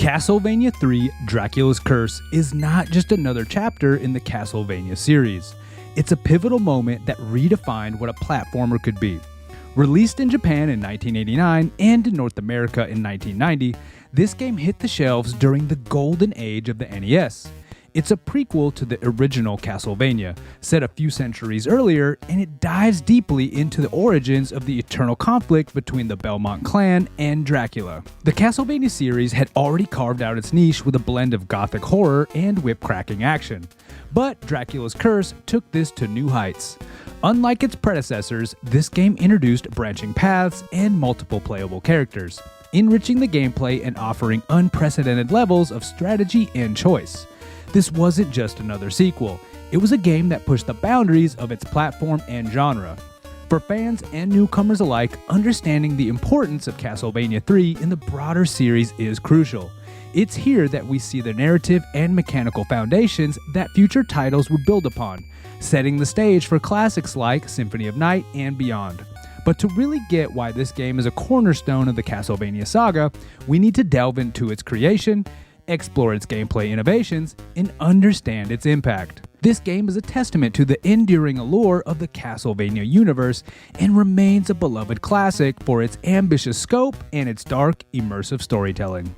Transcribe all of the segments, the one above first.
Castlevania III: Dracula's Curse is not just another chapter in the Castlevania series. It's a pivotal moment that redefined what a platformer could be. Released in Japan in 1989 and in North America in 1990, this game hit the shelves during the golden age of the NES. It's a prequel to the original Castlevania, set a few centuries earlier, and it dives deeply into the origins of the eternal conflict between the Belmont clan and Dracula. The Castlevania series had already carved out its niche with a blend of gothic horror and whip-cracking action. But Dracula's Curse took this to new heights. Unlike its predecessors, this game introduced branching paths and multiple playable characters, enriching the gameplay and offering unprecedented levels of strategy and choice. This wasn't just another sequel, it was a game that pushed the boundaries of its platform and genre. For fans and newcomers alike, understanding the importance of Castlevania III in the broader series is crucial. It's here that we see the narrative and mechanical foundations that future titles would build upon, setting the stage for classics like Symphony of Night and beyond. But to really get why this game is a cornerstone of the Castlevania saga, we need to delve into its creation, explore its gameplay innovations, and understand its impact. This game is a testament to the enduring allure of the Castlevania universe and remains a beloved classic for its ambitious scope and its dark, immersive storytelling.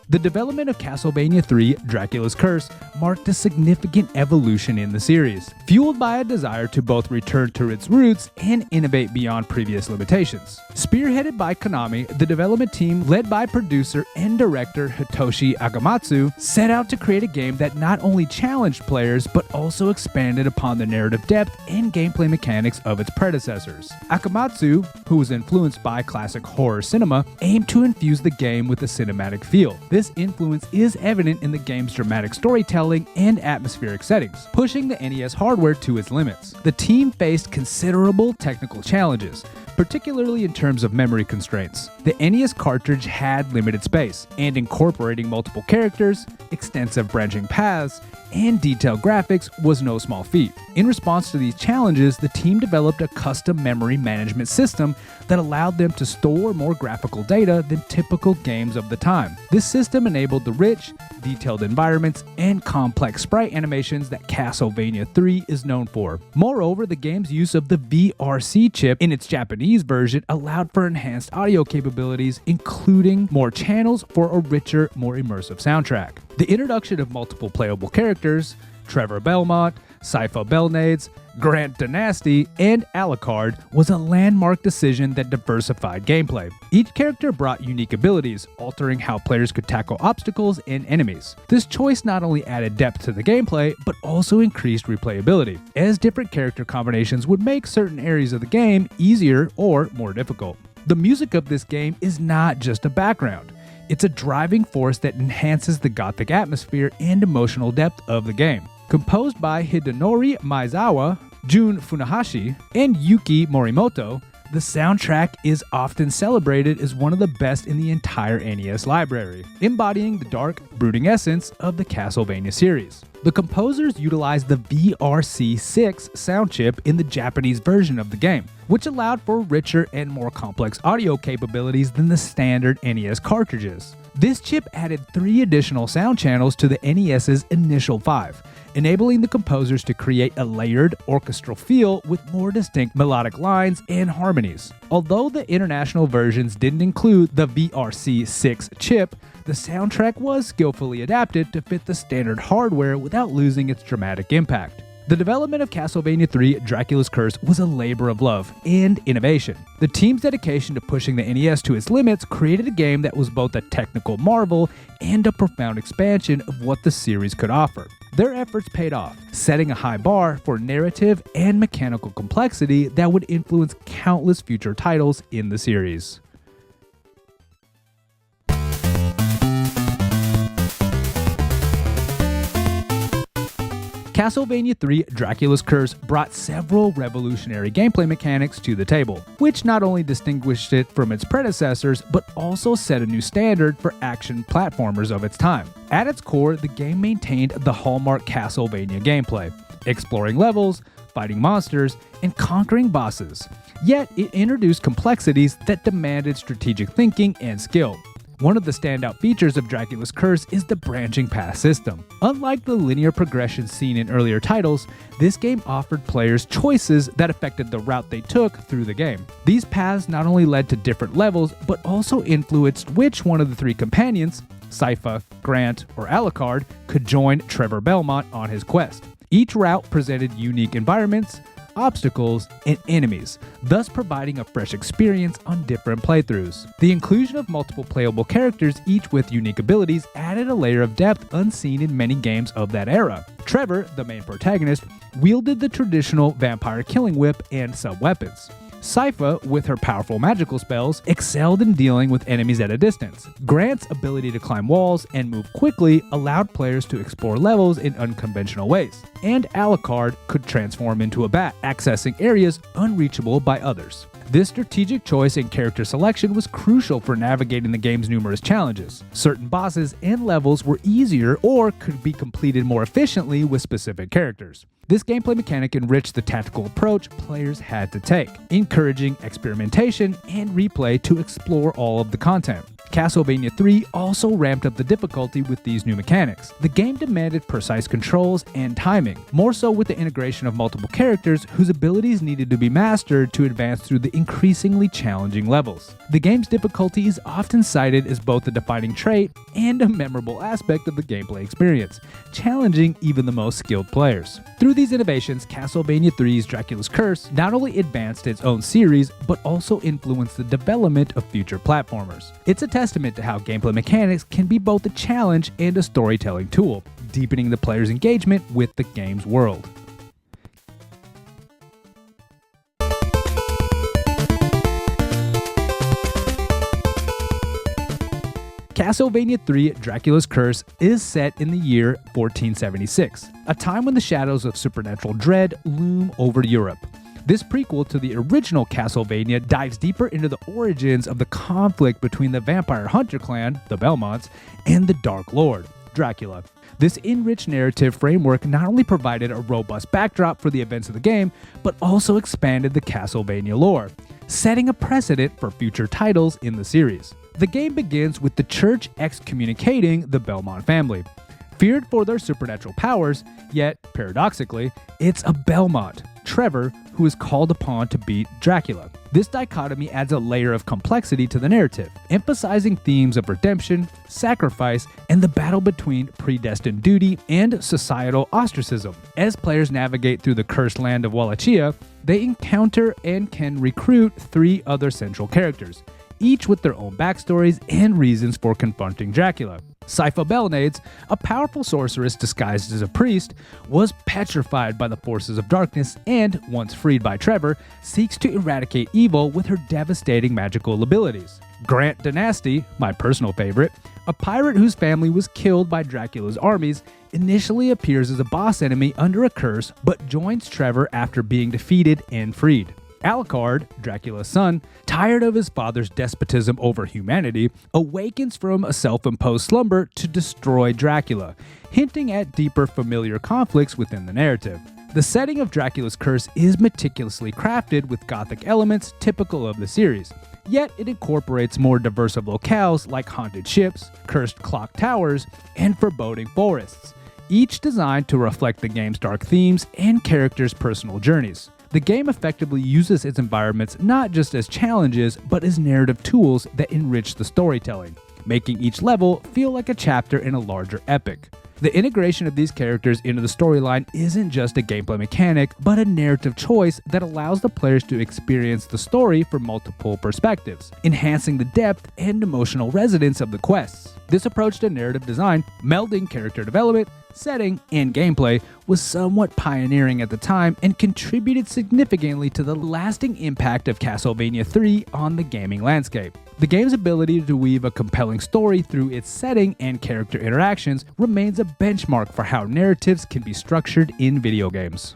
The development of Castlevania III: Dracula's Curse marked a significant evolution in the series, fueled by a desire to both return to its roots and innovate beyond previous limitations. Spearheaded by Konami, the development team, led by producer and director Hitoshi Akamatsu, set out to create a game that not only challenged players but also expanded upon the narrative depth and gameplay mechanics of its predecessors. Akamatsu, who was influenced by classic horror cinema, aimed to infuse the game with a cinematic feel. This influence is evident in the game's dramatic storytelling and atmospheric settings, pushing the NES hardware to its limits. The team faced considerable technical challenges, particularly in terms of memory constraints. The NES cartridge had limited space, and incorporating multiple characters, extensive branching paths, and detailed graphics was no small feat. In response to these challenges, the team developed a custom memory management system that allowed them to store more graphical data than typical games of the time. This system enabled the rich, detailed environments and complex sprite animations that Castlevania III is known for. Moreover, the game's use of the VRC chip in its Japanese version allowed for enhanced audio capabilities, including more channels for a richer, more immersive soundtrack. The introduction of multiple playable characters, Trevor Belmont, Sypha Belnades, Grant Dynasty, and Alucard, was a landmark decision that diversified gameplay. Each character brought unique abilities, altering how players could tackle obstacles and enemies. This choice not only added depth to the gameplay, but also increased replayability, as different character combinations would make certain areas of the game easier or more difficult. The music of this game is not just a background. It's a driving force that enhances the gothic atmosphere and emotional depth of the game. Composed by Hidenori Maezawa, Jun Funahashi, and Yuki Morimoto, the soundtrack is often celebrated as one of the best in the entire NES library, embodying the dark, brooding essence of the Castlevania series. The composers utilized the VRC6 sound chip in the Japanese version of the game, which allowed for richer and more complex audio capabilities than the standard NES cartridges. This chip added 3 additional sound channels to the NES's initial 5, enabling the composers to create a layered orchestral feel with more distinct melodic lines and harmonies. Although the international versions didn't include the VRC6 chip, the soundtrack was skillfully adapted to fit the standard hardware without losing its dramatic impact. The development of Castlevania III: Dracula's Curse was a labor of love and innovation. The team's dedication to pushing the NES to its limits created a game that was both a technical marvel and a profound expansion of what the series could offer. Their efforts paid off, setting a high bar for narrative and mechanical complexity that would influence countless future titles in the series. Castlevania III Dracula's Curse brought several revolutionary gameplay mechanics to the table, which not only distinguished it from its predecessors, but also set a new standard for action platformers of its time. At its core, the game maintained the hallmark Castlevania gameplay, exploring levels, fighting monsters, and conquering bosses. Yet, it introduced complexities that demanded strategic thinking and skill. One of the standout features of Dracula's Curse is the branching path system. Unlike the linear progression seen in earlier titles, this game offered players choices that affected the route they took through the game. These paths not only led to different levels, but also influenced which one of the three companions, Sypha, Grant, or Alucard, could join Trevor Belmont on his quest. Each route presented unique environments, obstacles, and enemies, thus providing a fresh experience on different playthroughs. The inclusion of multiple playable characters, each with unique abilities, added a layer of depth unseen in many games of that era. Trevor, the main protagonist, wielded the traditional vampire killing whip and sub-weapons. Sypha, with her powerful magical spells, excelled in dealing with enemies at a distance. Grant's ability to climb walls and move quickly allowed players to explore levels in unconventional ways. And Alucard could transform into a bat, accessing areas unreachable by others. This strategic choice in character selection was crucial for navigating the game's numerous challenges. Certain bosses and levels were easier or could be completed more efficiently with specific characters. This gameplay mechanic enriched the tactical approach players had to take, encouraging experimentation and replay to explore all of the content. Castlevania III also ramped up the difficulty with these new mechanics. The game demanded precise controls and timing, more so with the integration of multiple characters whose abilities needed to be mastered to advance through the increasingly challenging levels. The game's difficulty is often cited as both a defining trait and a memorable aspect of the gameplay experience, challenging even the most skilled players. Through these innovations, Castlevania III's Dracula's Curse not only advanced its own series, but also influenced the development of future platformers. It's a testament to how gameplay mechanics can be both a challenge and a storytelling tool, deepening the player's engagement with the game's world. Castlevania III Dracula's Curse is set in the year 1476, a time when the shadows of supernatural dread loom over Europe. This prequel to the original Castlevania dives deeper into the origins of the conflict between the vampire hunter clan, the Belmonts, and the Dark Lord, Dracula. This enriched narrative framework not only provided a robust backdrop for the events of the game, but also expanded the Castlevania lore, setting a precedent for future titles in the series. The game begins with the church excommunicating the Belmont family. Feared for their supernatural powers, yet, paradoxically, it's a Belmont, Trevor, who is called upon to beat Dracula. This dichotomy adds a layer of complexity to the narrative, emphasizing themes of redemption, sacrifice, and the battle between predestined duty and societal ostracism. As players navigate through the cursed land of Wallachia, they encounter and can recruit three other central characters, each with their own backstories and reasons for confronting Dracula. Sypha Belnades, a powerful sorceress disguised as a priest, was petrified by the forces of darkness and, once freed by Trevor, seeks to eradicate evil with her devastating magical abilities. Grant Dynasty, my personal favorite, a pirate whose family was killed by Dracula's armies, initially appears as a boss enemy under a curse, but joins Trevor after being defeated and freed. Alucard, Dracula's son, tired of his father's despotism over humanity, awakens from a self-imposed slumber to destroy Dracula, hinting at deeper familiar conflicts within the narrative. The setting of Dracula's Curse is meticulously crafted with gothic elements typical of the series, yet it incorporates more diverse locales like haunted ships, cursed clock towers, and foreboding forests, each designed to reflect the game's dark themes and characters' personal journeys. The game effectively uses its environments not just as challenges, but as narrative tools that enrich the storytelling, making each level feel like a chapter in a larger epic. The integration of these characters into the storyline isn't just a gameplay mechanic, but a narrative choice that allows the players to experience the story from multiple perspectives, enhancing the depth and emotional resonance of the quests. This approach to narrative design, melding character development, setting, and gameplay, was somewhat pioneering at the time and contributed significantly to the lasting impact of Castlevania III on the gaming landscape. The game's ability to weave a compelling story through its setting and character interactions remains a benchmark for how narratives can be structured in video games.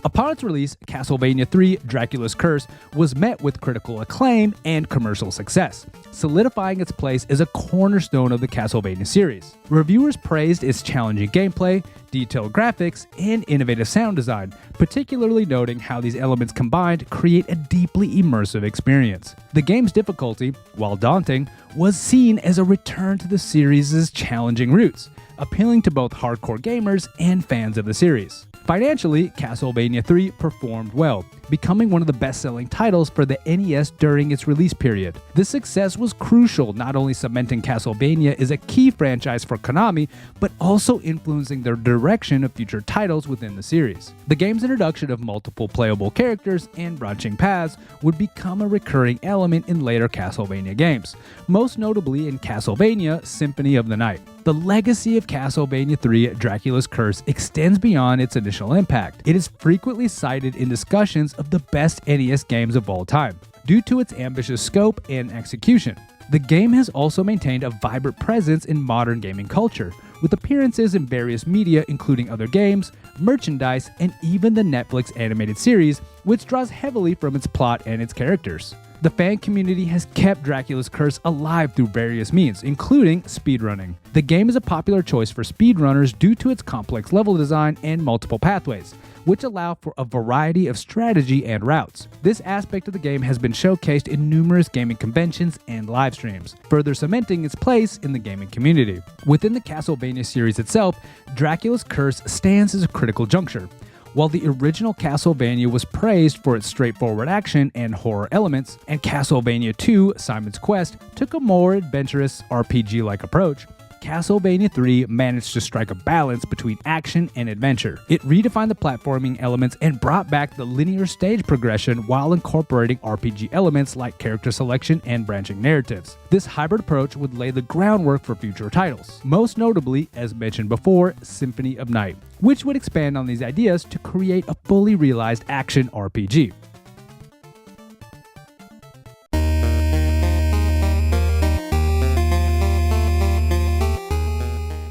Upon its release, Castlevania III: Dracula's Curse was met with critical acclaim and commercial success, solidifying its place as a cornerstone of the Castlevania series. Reviewers praised its challenging gameplay, detailed graphics, and innovative sound design, particularly noting how these elements combined create a deeply immersive experience. The game's difficulty, while daunting, was seen as a return to the series' challenging roots, appealing to both hardcore gamers and fans of the series. Financially, Castlevania III performed well, becoming one of the best-selling titles for the NES during its release period. This success was crucial, not only cementing Castlevania as a key franchise for Konami, but also influencing their direction of future titles within the series. The game's introduction of multiple playable characters and branching paths would become a recurring element in later Castlevania games, most notably in Castlevania Symphony of the Night. The legacy of Castlevania III: Dracula's Curse extends beyond its initial impact. It is frequently cited in discussions of the best NES games of all time, due to its ambitious scope and execution. The game has also maintained a vibrant presence in modern gaming culture, with appearances in various media including other games, merchandise, and even the Netflix animated series, which draws heavily from its plot and its characters. The fan community has kept Dracula's Curse alive through various means, including speedrunning. The game is a popular choice for speedrunners due to its complex level design and multiple pathways, which allow for a variety of strategy and routes. This aspect of the game has been showcased in numerous gaming conventions and live streams, further cementing its place in the gaming community. Within the Castlevania series itself, Dracula's Curse stands as a critical juncture. While the original Castlevania was praised for its straightforward action and horror elements, and Castlevania II: Simon's Quest took a more adventurous RPG-like approach, Castlevania III managed to strike a balance between action and adventure. It redefined the platforming elements and brought back the linear stage progression while incorporating RPG elements like character selection and branching narratives. This hybrid approach would lay the groundwork for future titles, most notably, as mentioned before, Symphony of Night, which would expand on these ideas to create a fully realized action RPG.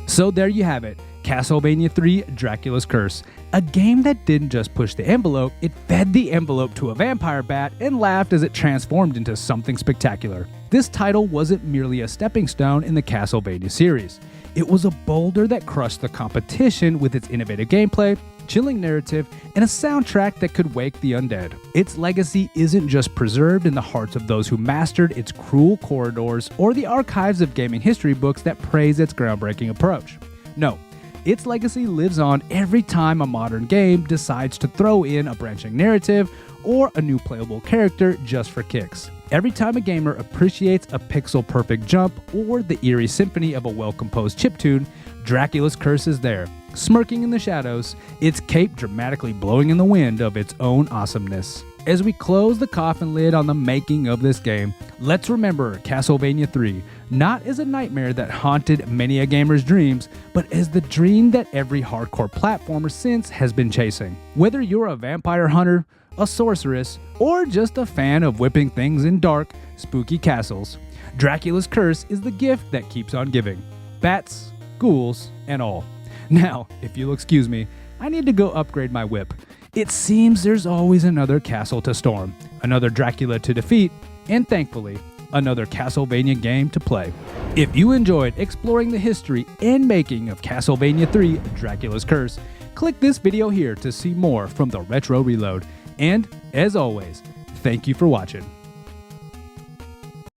So there you have it, Castlevania III: Dracula's Curse. A game that didn't just push the envelope, it fed the envelope to a vampire bat and laughed as it transformed into something spectacular. This title wasn't merely a stepping stone in the Castlevania series. It was a boulder that crushed the competition with its innovative gameplay, chilling narrative, and a soundtrack that could wake the undead. Its legacy isn't just preserved in the hearts of those who mastered its cruel corridors or the archives of gaming history books that praise its groundbreaking approach. No, its legacy lives on every time a modern game decides to throw in a branching narrative or a new playable character just for kicks. Every time a gamer appreciates a pixel-perfect jump or the eerie symphony of a well-composed chiptune, Dracula's Curse is there, smirking in the shadows, its cape dramatically blowing in the wind of its own awesomeness. As we close the coffin lid on the making of this game, let's remember Castlevania III, not as a nightmare that haunted many a gamer's dreams, but as the dream that every hardcore platformer since has been chasing. Whether you're a vampire hunter, a sorceress, or just a fan of whipping things in dark, spooky castles, Dracula's Curse is the gift that keeps on giving. Bats, ghouls, and all. Now, if you'll excuse me, I need to go upgrade my whip. It seems there's always another castle to storm, another Dracula to defeat, and thankfully, another Castlevania game to play. If you enjoyed exploring the history and making of Castlevania III: Dracula's Curse, click this video here to see more from the Retro Reload. And, as always, thank you for watching.